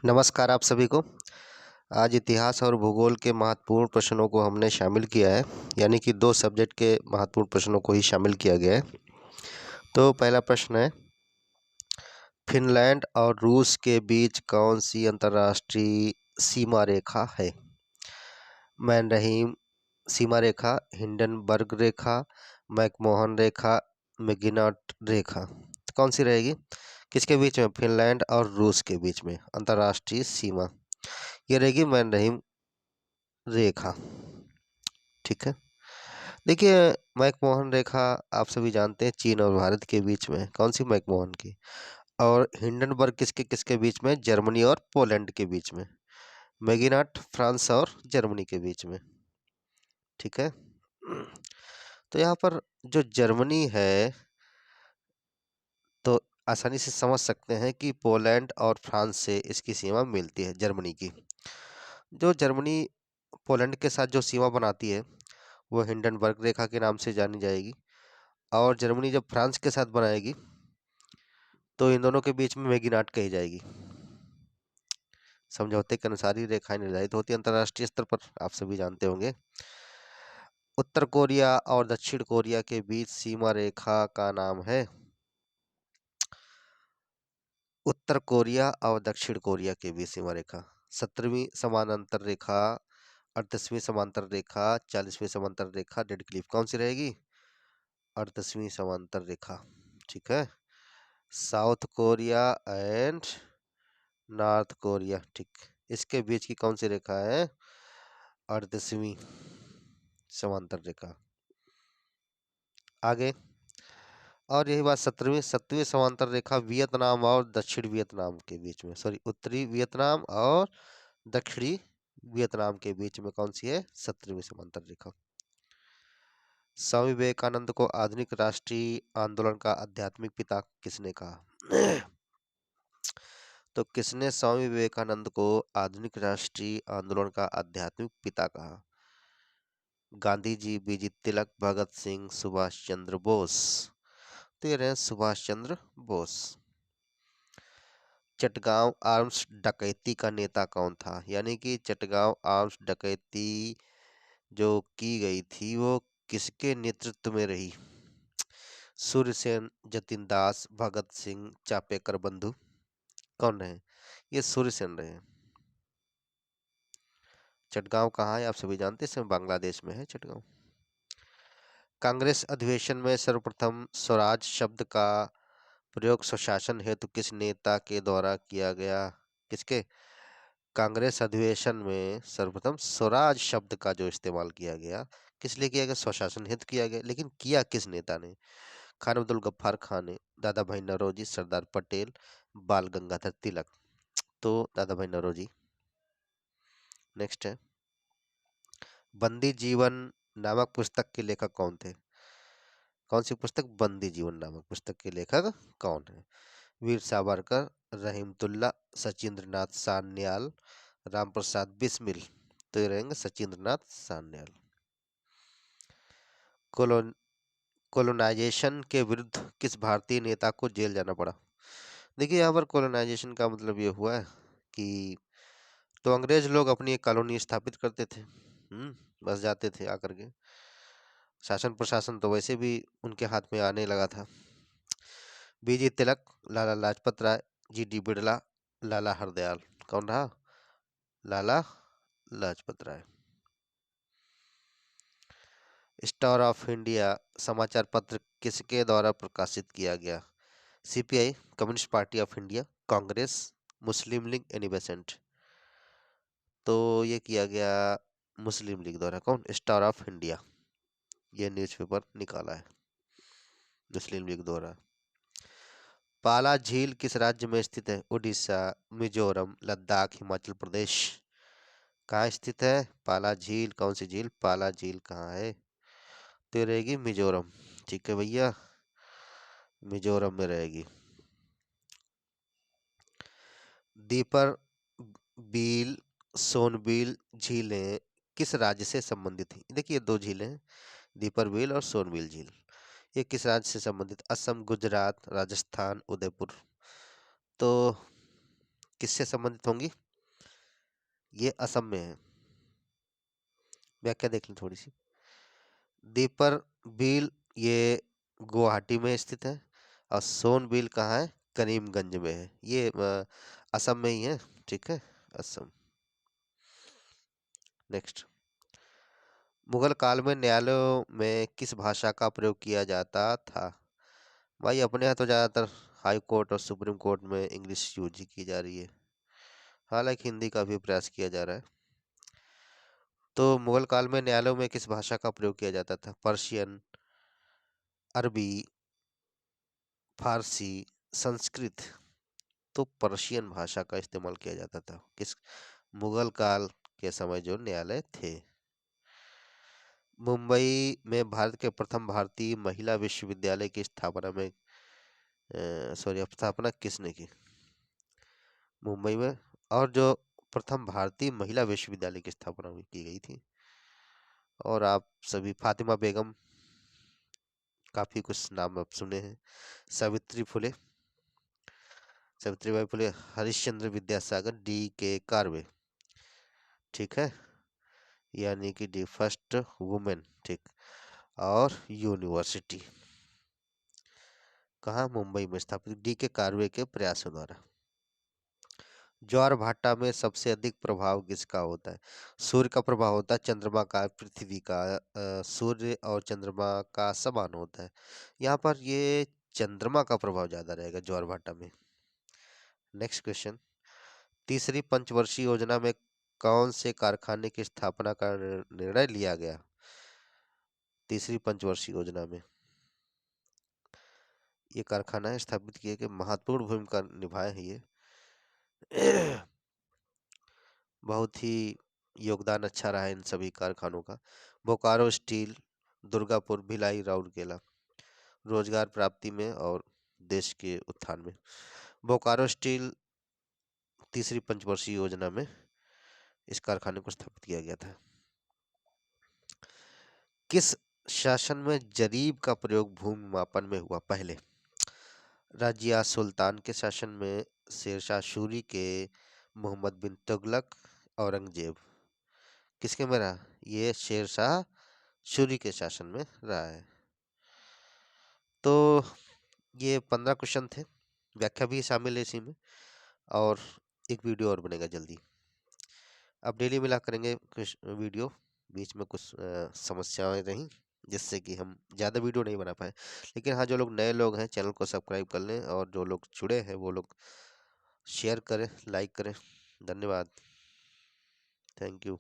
नमस्कार आप सभी को। आज इतिहास और भूगोल के महत्वपूर्ण प्रश्नों को हमने शामिल किया है, यानी कि दो सब्जेक्ट के महत्वपूर्ण प्रश्नों को ही शामिल किया गया है। तो पहला प्रश्न है, फिनलैंड और रूस के बीच कौन सी अंतर्राष्ट्रीय सीमा रेखा है? मैनरहीम सीमा रेखा, हिंडनबर्ग रेखा, मैकमोहन रेखा, मैगिनट रेखा। तो कौन सी रहेगी? किसके बीच में? फिनलैंड और रूस के बीच में अंतर्राष्ट्रीय सीमा ये रहेगी मैनरहीम रेखा। ठीक है। देखिए, मैकमोहन रेखा आप सभी जानते हैं चीन और भारत के बीच में। कौन सी? मैकमोहन की। और हिंडनबर्ग किसके किसके बीच में? जर्मनी और पोलैंड के बीच में। मैगिनट फ्रांस और जर्मनी के बीच में। ठीक है। तो यहाँ पर जो जर्मनी है, तो आसानी से समझ सकते हैं कि पोलैंड और फ्रांस से इसकी सीमा मिलती है जर्मनी की। जो जर्मनी पोलैंड के साथ जो सीमा बनाती है वो हिंडनबर्ग रेखा के नाम से जानी जाएगी। और जर्मनी जब फ्रांस के साथ बनाएगी तो इन दोनों के बीच में मैगिनाट कही जाएगी। समझौते के अनुसार ही रेखाएं निर्धारित होती है अंतर्राष्ट्रीय स्तर पर, आप सभी जानते होंगे। उत्तर कोरिया और दक्षिण कोरिया के बीच सीमा रेखा का नाम है। उत्तर कोरिया और दक्षिण कोरिया के बीच सीमा रेखा 17वीं समानांतर रेखा, 38वीं समांतर रेखा, 40वीं समांतर रेखा, डेड क्लिफ। कौन सी रहेगी? 38वीं समांतर रेखा। ठीक है। South Korea and north Korea, ठीक, इसके बीच की कौन सी रेखा है? 38वीं समांतर रेखा। आगे, और यही बात 17वीं समांतर रेखा वियतनाम और दक्षिण वियतनाम के बीच में, सॉरी, उत्तरी वियतनाम और दक्षिणी वियतनाम के बीच में कौन सी है? 17वीं समांतर रेखा। स्वामी विवेकानंद को आधुनिक राष्ट्रीय आंदोलन का आध्यात्मिक पिता किसने कहा? तो किसने स्वामी विवेकानंद को आधुनिक राष्ट्रीय आंदोलन का आध्यात्मिक पिता कहा? गांधी जी, बीजी तिलक, भगत सिंह, सुभाष चंद्र बोस। तो ये रहे सुभाष चंद्र बोस। चटगांव आर्म्स डकैती का नेता कौन था? यानी कि चटगांव आर्म्स डकैती जो की गई थी वो किसके नेतृत्व में रही? सूर्यसेन, जतिन दास, भगत सिंह, चापेकर बंधु। कौन रहे? ये सूर्यसेन रहे। चटगांव कहाँ है आप सभी जानते हैं, इसमें बांग्लादेश में है चटगांव। कांग्रेस अधिवेशन में सर्वप्रथम स्वराज शब्द का प्रयोग स्वशासन हेतु किस नेता के द्वारा किया गया? किसके? कांग्रेस अधिवेशन में सर्वप्रथम स्वराज शब्द का जो इस्तेमाल किया गया, किस लिए किया गया? स्वशासन हेतु किया गया। लेकिन किया किस नेता ने? खान अब्दुल गफ्फार खान ने, दादा भाई नौरोजी, सरदार पटेल, बाल गंगाधर तिलक। तो दादा भाई नौरोजी। नेक्स्ट है, बंदी जीवन नामक पुस्तक के लेखक कौन थे? कौन सी पुस्तक? बंदी जीवन नामक पुस्तक के लेखक कौन है? वीर सावरकर, रहीमतुल्ला, सचिंद्रनाथ सान्याल, रामप्रसाद बिस्मिल। तो ये रहेंगे सचिंद्रनाथ सान्याल। कोलोन कोलोनाइजेशन के विरुद्ध किस भारतीय नेता को जेल जाना पड़ा? देखिए, यहाँ पर कोलोनाइजेशन का मतलब ये हुआ है कि तो अंग्रेज लोग अपनी एक कॉलोनी स्थापित करते थे, बस जाते थे आकर के। शासन प्रशासन तो वैसे भी उनके हाथ में आने लगा था। बीजी तिलक, लाला लाजपत राय, जी डी बिड़ला, लाला हरदयाल। कौन रहा? Lala Lajpat Rai. Star of India समाचार पत्र किसके द्वारा प्रकाशित किया गया? CPI, communist party of India, Congress, Muslim league, Annie Besant. तो ये किया गया मुस्लिम लीग द्वारा। कौन? स्टार ऑफ इंडिया, ये न्यूज़पेपर निकाला है मुस्लिम लीग द्वारा। पाला झील किस राज्य में स्थित है? उड़ीसा, मिजोरम, लद्दाख, हिमाचल प्रदेश। कहाँ स्थित है पाला झील? कौन सी झील? पाला झील कहाँ है? तो ये रहेगी मिजोरम। ठीक है भैया, मिजोरम में रहेगी। दीपर बील, सोनबील झीलें किस राज्य से संबंधित हैं? देखिए, दो झीलें हैं, दीपर बील और सोनबील झील। ये किस राज्य से संबंधित? असम, गुजरात, राजस्थान, उदयपुर। तो किससे संबंधित होंगी? ये असम में है। व्याख्या देख लें थोड़ी सी। दीपर बिल ये गुवाहाटी में स्थित है, और सोनबिल कहाँ है? करीमगंज में है। ये असम में ही है। ठीक है, असम। नेक्स्ट, मुगल काल में न्यायालयों में किस भाषा का प्रयोग किया जाता था? भाई अपने यहाँ तो ज़्यादातर हाई कोर्ट और सुप्रीम कोर्ट में इंग्लिश यूज ही की जा रही है, हालांकि हिंदी का भी प्रयास किया जा रहा है। तो मुगल काल में न्यायालयों में किस भाषा का प्रयोग किया जाता था? पर्शियन, अरबी, फारसी, संस्कृत? तो पर्शियन भाषा का इस्तेमाल किया जाता था किस मुगल काल के समय जो न्यायालय थे। मुंबई में भारत के प्रथम भारतीय महिला विश्वविद्यालय की स्थापना में स्थापना किसने की? मुंबई में। और जो प्रथम भारतीय महिला विश्वविद्यालय की स्थापना की गई थी, और आप सभी फातिमा बेगम, काफी कुछ नाम आप सुने हैं। सावित्री फुले, सावित्रीबाई फुले, हरिश्चंद्र विद्यासागर, D.K. कार्वे। ठीक है, यानी कि दी फर्स्ट वुमेन। ठीक, और यूनिवर्सिटी कहाँ? मुंबई में स्थापित D.K. कार्वे के प्रयासों द्वारा। ज्वार भाटा में सबसे अधिक प्रभाव किसका होता है? सूर्य का प्रभाव होता है, चंद्रमा का, पृथ्वी का? सूर्य और चंद्रमा का समान होता है। यहाँ पर ये चंद्रमा का प्रभाव ज्यादा रहेगा ज्वार भाटा में। नेक्स्ट क्वेश्चन, तीसरी पंचवर्षीय योजना में कौन से कारखाने की स्थापना का निर्णय लिया गया? तीसरी पंचवर्षीय योजना में ये कारखाना स्थापित किए कि महत्वपूर्ण भूमिका निभाए हैं ये। बहुत ही योगदान अच्छा रहा है इन सभी कारखानों का। बोकारो स्टील, दुर्गापुर, भिलाई, राउरकेला। रोजगार प्राप्ति में और देश के उत्थान में। बोकारो स्टील तीसरी पंचवर्षीय योजना में इस कारखाने को स्थापित किया गया था। किस शासन में जरीब का प्रयोग भूमि मापन में हुआ पहले? रजिया सुल्तान के शासन में, शेरशाह सूरी के, मोहम्मद बिन तुगलक, औरंगजेब? किसके में रहा? ये शेरशाह सूरी के शासन में रहा है। तो ये 15 क्वेश्चन थे, व्याख्या भी शामिल है इसी में, और एक वीडियो और बनेगा जल्दी। अब डेली मिला करेंगे कुछ वीडियो, बीच में कुछ समस्याएं रहीं जिससे कि हम ज़्यादा वीडियो नहीं बना पाए। लेकिन हाँ, जो लोग नए लोग हैं चैनल को सब्सक्राइब कर लें, और जो लोग जुड़े हैं वो लोग शेयर करें, लाइक करें। धन्यवाद, थैंक यू।